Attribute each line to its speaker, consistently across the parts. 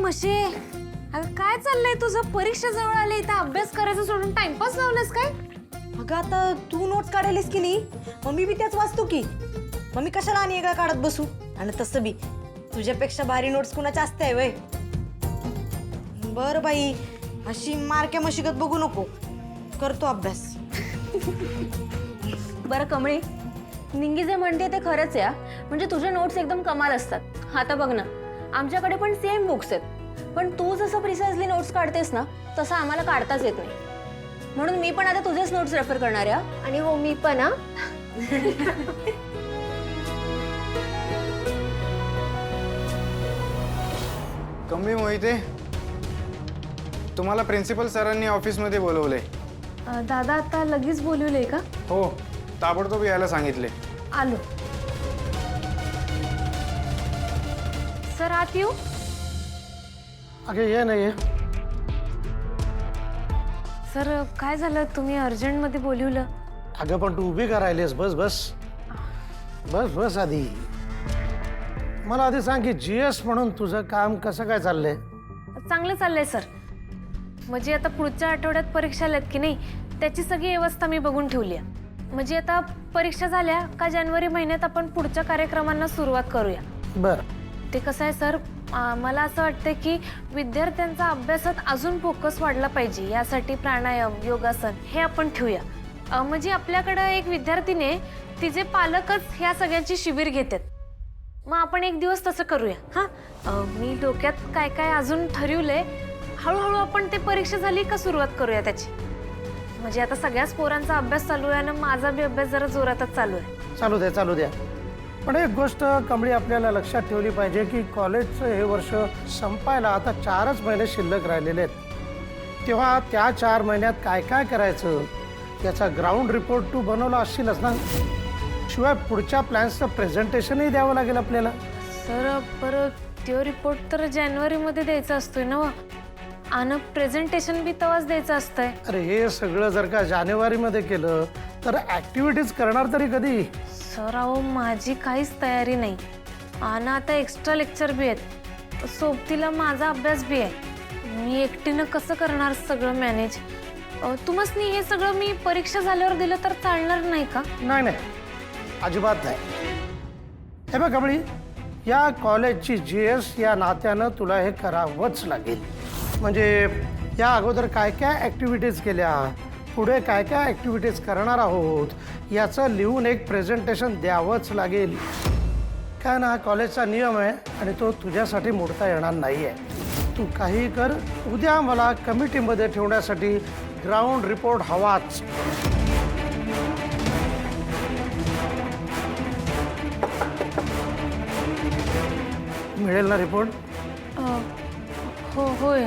Speaker 1: म्हशे, अगं काय चाललंय तुझं? परीक्षा जवळ आली, इथं अभ्यास करायचं सोडून टाइमपास लावलंस काय?
Speaker 2: अगं आता तू नोट्स काढायलीस की नाही, मग मी बी त्याच वाचतो की. मग मी कशाला आणि एका काढत बसू? आणि तसं बी तुझ्यापेक्षा भारी नोट्स कुणाच्या असते वय. बरं बाई, अशी मारक्या मशिगत बघू नको, करतो अभ्यास.
Speaker 1: बरं कमळी, निंगी जे म्हणते ते खरंच आहे. म्हणजे तुझे नोट्स एकदम कमाल असतात. आता बघ ना, आमच्याकडे पण सेम बुक्स आहेत, पण तू जसं प्रिसाइजली नोट्स काढतेस ना, तसं आम्हाला काढताच येत नाही. म्हणून मी पण आता तुझेच नोट्स रेफर करणार आहे. आणि हो, मी पण
Speaker 3: कमी मोहिते, तुम्हाला प्रिन्सिपल सरांनी ऑफिसमध्ये बोलवले.
Speaker 1: दादा आता लगेच बोलवले का?
Speaker 3: हो, ताबडतोब यायला सांगितले.
Speaker 1: आलो. सर आत येऊ?
Speaker 4: अगे ये नाही.
Speaker 1: सर काय झालं, तुम्ही अर्जंटमध्ये बोलवलं?
Speaker 4: अगं पण तू उभी का राहिलीस? बस बस बस बस. आधी मला आधी सांग की GS म्हणून तुझं काम कसं काय चाललंय?
Speaker 1: चांगलं चाललंय सर. म्हणजे आता पुढच्या आठवड्यात परीक्षा आल्यात की नाही, त्याची सगळी व्यवस्था मी बघून ठेवली आहे. म्हणजे आता परीक्षा झाल्या का जानेवारी महिन्यात आपण पुढच्या कार्यक्रमांना सुरुवात करूया.
Speaker 4: बर.
Speaker 1: ते कसं आहे सर, मला असं वाटतं की विद्यार्थ्यांचा अभ्यासात अजून फोकस वाढला पाहिजे, यासाठी प्राणायाम, योगासन हे आपण ठेवूया. म्हणजे आपल्याकडं एक विद्यार्थीने तिचे पालकच ह्या सगळ्यांची शिबिर घेतात. मग आपण एक दिवस तसं करूया. हां, मी डोक्यात काय काय अजून ठरवलंय. हळूहळू आपण ते परीक्षा झाली का सुरुवात करूया त्याची. म्हणजे आता सगळ्याच पोरांचा अभ्यास चालू आहे आणि माझा बी अभ्यास जरा जोरातच चालू आहे.
Speaker 4: चालू द्या. पण एक गोष्ट कमळी आपल्याला लक्षात ठेवली पाहिजे की कॉलेजचं हे वर्ष संपायला आता 4च महिने शिल्लक राहिलेले आहेत. तेव्हा त्या 4 महिन्यात काय काय करायचं याचा ग्राउंड रिपोर्ट तू बनवला असशीलच ना. शिवाय पुढच्या प्लॅन्सचं प्रेझेंटेशनही द्यावं लागेल आपल्याला.
Speaker 1: सर परत तो रिपोर्ट तर जानेवारीमध्ये द्यायचा असतोय ना, आणि प्रेझेंटेशन बी तेव्हाच द्यायचं असतंय.
Speaker 4: अरे हे सगळं जर का जानेवारीमध्ये केलं तर ऍक्टिव्हिटीज करणार तरी कधी?
Speaker 1: सर अहो, माझी काहीच तयारी नाही. आणि आता एक्स्ट्रा लेक्चर बी आहेत, सोबतीला माझा अभ्यास बी आहे. मी एकटीनं कसं करणार सगळं मॅनेज? तुम्हाला हे सगळं मी परीक्षा झाल्यावर दिलं तर चालणार नाही का?
Speaker 4: नाही, अजिबात नाही. हे बघ कमळी, या कॉलेजची GS या नात्यानं तुला हे करावंच लागेल. म्हणजे या अगोदर काय काय ॲक्टिव्हिटीज केल्या, पुढे काय काय ॲक्टिव्हिटीज करणार आहोत याचं लिहून एक प्रेझेंटेशन द्यावंच लागेल. काय ना, कॉलेजचा नियम आहे आणि तो तुझ्यासाठी मोडता येणार नाही आहे. तू काही कर, उद्या मला कमिटीमध्ये ठेवण्यासाठी ग्राउंड रिपोर्ट हवाच. मिळेल ना रिपोर्ट?
Speaker 1: होय,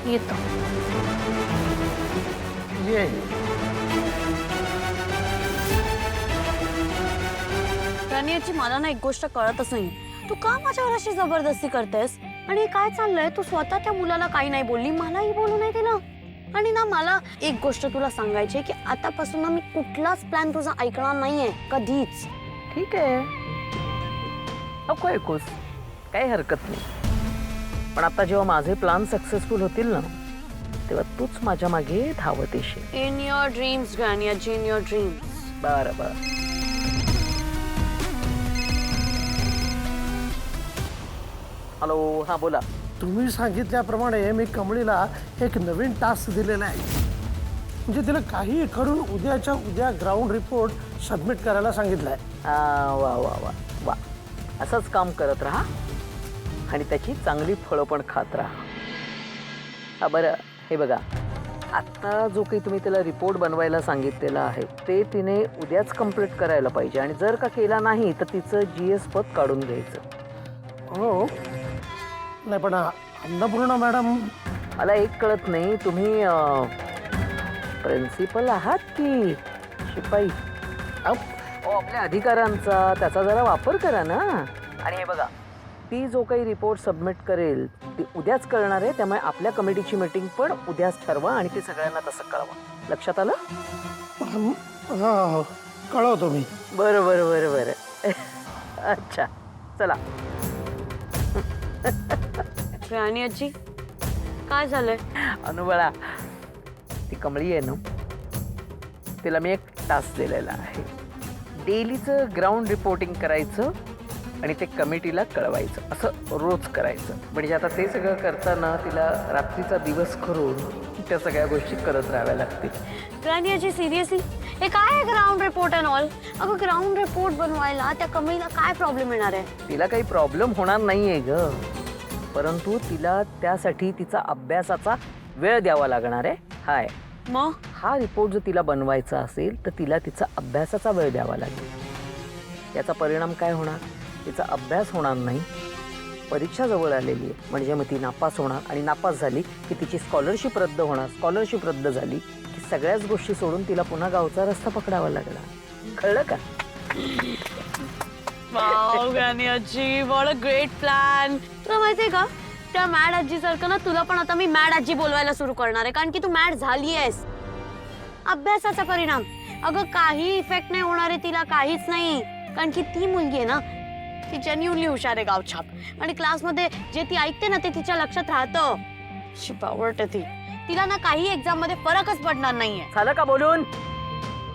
Speaker 1: येतो.
Speaker 4: ये.
Speaker 2: याची मला ना एक गोष्ट कळतच नाही. तू का माझ्यावर अशी जबरदस्ती करतेस? आणि काय चाललंय? तू स्वतः त्या मुलाला काही नाही बोलली, मलाही बोलू नाही दिलं. आणि ना मला एक गोष्ट तुला सांगायची की आतापासून ना मी कुठलाच प्लॅन तुझा ऐकणार नाहीये कधीच.
Speaker 5: ठीक आहे, नको ऐकूस, काही हरकत नाही. पण आता जेव्हा माझे प्लॅन सक्सेसफुल होतील ना, तेव्हा तूच माझ्या मागे धावत येशील.
Speaker 2: इन युअर ड्रीम्स ग्रॅनियाजी, इन युअर ड्रीम्स.
Speaker 5: बरं. हॅलो, हां बोला.
Speaker 4: तुम्ही सांगितल्याप्रमाणे मी कमळीला एक नवीन टास्क दिलेला आहे. म्हणजे तिला काही करून उद्याच्या उद्या ग्राउंड रिपोर्ट सबमिट करायला सांगितलं आहे.
Speaker 5: वा, असंच काम करत राहा आणि त्याची चांगली फळं पण खात राहा. बरं, हे बघा, आत्ता जो काही तुम्ही त्याला रिपोर्ट बनवायला सांगितलेला आहे ते तिने उद्याच कंप्लीट करायला पाहिजे. आणि जर का केला नाही तर तिचं GS पद काढून घ्यायचं.
Speaker 4: हो, नाही पण अन्नपूर्णा मॅडम,
Speaker 5: मला एक कळत नाही, तुम्ही प्रिन्सिपल आहात की शिपाई? आपल्या अधिकारांचा त्याचा जरा वापर करा ना. आणि हे बघा, ती जो काही रिपोर्ट सबमिट करेल ती उद्याच करणार आहे. त्यामुळे आपल्या कमिटीची मीटिंग पण उद्याच ठरवा आणि ती सगळ्यांना तसं कळवा. लक्षात आलं?
Speaker 4: हो, कळवतो मी.
Speaker 5: बरं. अच्छा, चला.
Speaker 2: राणी आजी काय झालंय?
Speaker 5: अनुबळा, ती कमळी आहे ना, तिला मी एक टास्क दिलेला आहे. डेलीचं ग्राउंड रिपोर्टिंग करायचं आणि ते कमिटीला कळवायचं, असं रोज करायचं. म्हणजे आता ते सगळं करताना तिला रात्रीचा दिवस करून त्या सगळ्या गोष्टी करत राहाव्या लागतील.
Speaker 2: राणी आजी सिरियसली हे काय आहे ग्राउंड रिपोर्ट अँड ऑल? अगं ग्राउंड रिपोर्ट बनवायला त्या कमळीला काय प्रॉब्लेम येणार आहे?
Speaker 5: तिला काही प्रॉब्लेम होणार नाहीये ग, परंतु तिला त्यासाठी तिचा अभ्यासाचा वेळ द्यावा लागणार आहे. हाय,
Speaker 2: मग
Speaker 5: हा रिपोर्ट जर तिला बनवायचा असेल तर तिला तिचा अभ्यासाचा वेळ द्यावा लागेल. याचा परिणाम काय होणार? तिचा अभ्यास होणार नाही, परीक्षा जवळ आलेली आहे म्हणजे मग ती नापास होणार आणि नापास झाली की तिची स्कॉलरशिप रद्द होणार. स्कॉलरशिप रद्द झाली की सगळ्याच गोष्टी सोडून तिला पुन्हा गावचा रस्ता पकडावा लागणार. कळलं का?
Speaker 2: वाव राणी आजी, व्हॉट अ ग्रेट प्लॅन. तुला माहितीये का, त्या मॅड आजी सारखं ना तुला पण आता मी मॅड आजी बोलवायला सुरू करणार आहे, कारण की तू मॅड झाली आहेस. अभ्यासाचा परिणाम अगं काही इफेक्ट नाही होणार आहे तिला, काहीच नाही. कारण की ती मुलगी आहे ना, ती जेन्युइनली हुशार आहे गावछाप, आणि क्लासमध्ये जे ती ऐकते ना ते तिच्या लक्षात राहतं. शिपावट ती, तिला ना काही एक्झाम मध्ये फरकच पडणार नाहीये.
Speaker 5: झालं का बोलून?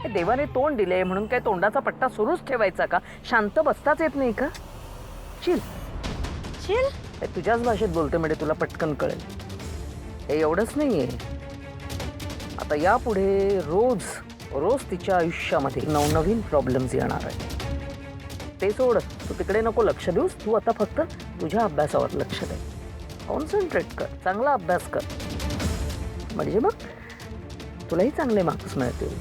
Speaker 5: हे देवाने तोंड दिले म्हणून काय तोंडाचा पट्टा सुरूच ठेवायचा का? शांत बसताच येत नाही का? Chill
Speaker 2: chill.
Speaker 5: हे तुझ्याच भाषेत बोलते म्हणजे तुला पटकन कळेल. हे एवढंच नाहीये, आता यापुढे रोज रोज तिच्या आयुष्यामध्ये नवनवीन प्रॉब्लेम्स येणार आहेत. ते सोड, तू तिकडे नको लक्ष देऊस. तू आता फक्त तुझ्या अभ्यासावर लक्ष दे. कॉन्सन्ट्रेट कर, चांगला अभ्यास कर, म्हणजे मग तुलाही चांगले मार्क्स मिळतील.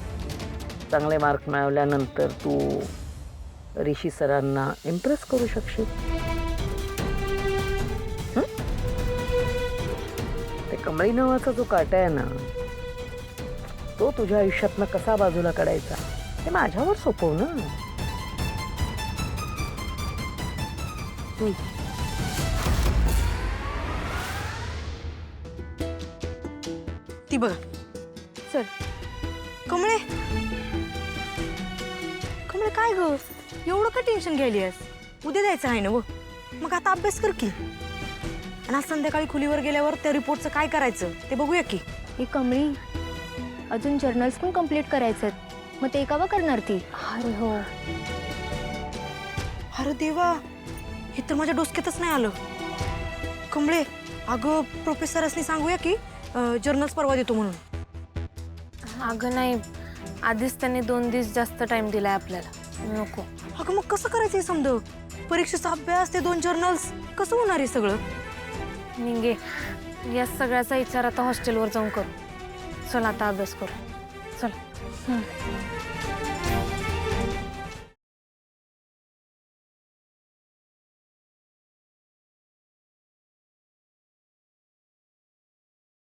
Speaker 5: चांगले मार्क मिळवल्यानंतर तू ऋषी सरांना इम्प्रेस करू शकशील. ते कमळी नावाचा जो काटा आहे ना, तो तुझ्या आयुष्यातनं कसा बाजूला काढायचा हे माझ्यावर सोपव ना.
Speaker 6: ती बघा सर. कमळे, कमळे काय ग, एवढं का टेन्शन घ्यायली आहेस? उद्या द्यायचं आहे ना व, मग आता अभ्यास कर की. आणि आज संध्याकाळी खोलीवर गेल्यावर त्या रिपोर्टचं काय करायचं ते बघूया की.
Speaker 7: ही कमळी, अजून जर्नल्स पण कंप्लीट करायचे आहेत, मग ते केव्हा करणार ती? अरे हो,
Speaker 6: अरे देवा, हे तर माझ्या डोसक्यातच नाही आलं. कमळे, अगं प्रोफेसरसनी सांगूया की जर्नल्स परवा देतो म्हणून.
Speaker 1: अगं नाही, आधीच त्यांनी 2 दिवस जास्त टाइम दिलाय आपल्याला, नको.
Speaker 6: अगं मग कसं करायचं हे समज? परीक्षेचा अभ्यास, ते 2 जर्नल्स, कसं होणार आहे सगळं?
Speaker 1: निघे, या सगळ्याचा विचार आता हॉस्टेलवर जाऊन करू. चल आता अभ्यास करू, चल.